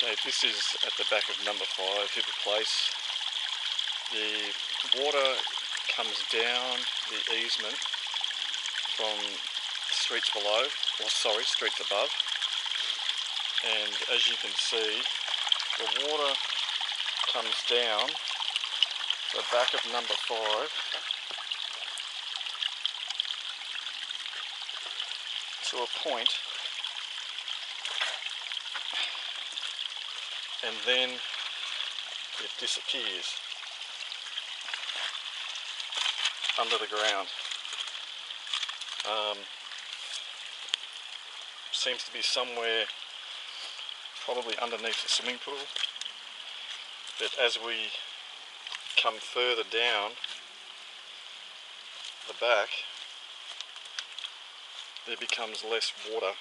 Okay, this is at the back of number 5, Hoover Place. The water comes down the easement from streets below, streets above. And as you can see, the water comes down the back of number 5 to a point, and then it disappears under the ground. Seems to be somewhere probably underneath the swimming pool, but as we come further down the back, there becomes less water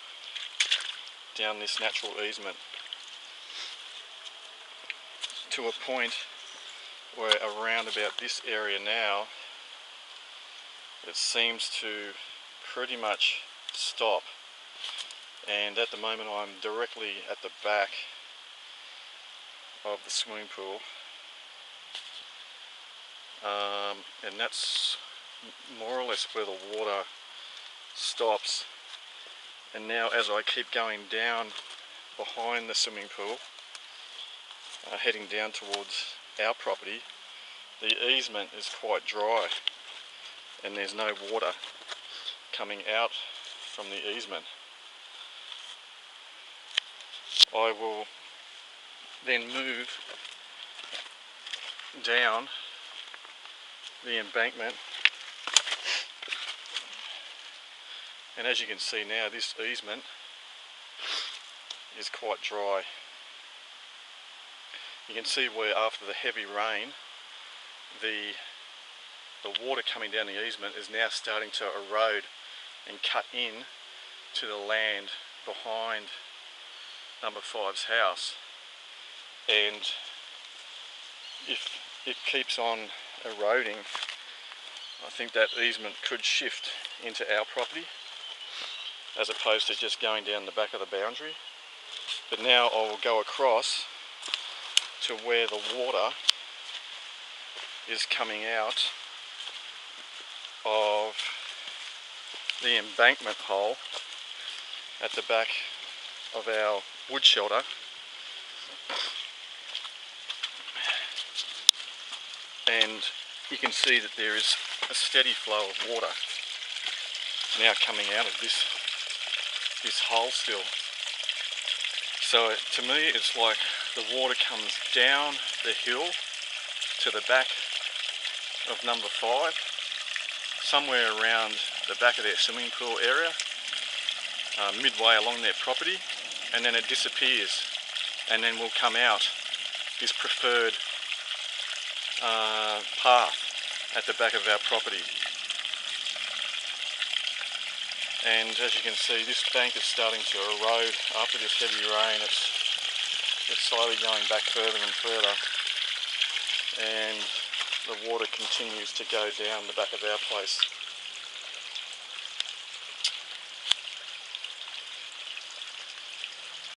down this natural easement, to a point where around about this area now it seems to pretty much stop. And at the moment I'm directly at the back of the swimming pool, and that's more or less where the water stops. And now as I keep going down behind the swimming pool, heading down towards our property, the easement is quite dry and there's no water coming out from the easement. I will then move down the embankment, and as you can see now, this easement is quite dry. You can see where after the heavy rain, the water coming down the easement is now starting to erode and cut in to the land behind number 5's house. And if it keeps on eroding, I think that easement could shift into our property as opposed to just going down the back of the boundary. But now I will go across to where the water is coming out of the embankment hole at the back of our wood shelter, and you can see that there is a steady flow of water now coming out of this hole still. So to me it's like the water comes down the hill to the back of number 5, somewhere around the back of their swimming pool area, midway along their property, and then it disappears, and then will come out this preferred path at the back of our property. And as you can see, this bank is starting to erode after this heavy rain. It's slowly going back further and further, and the water continues to go down the back of our place.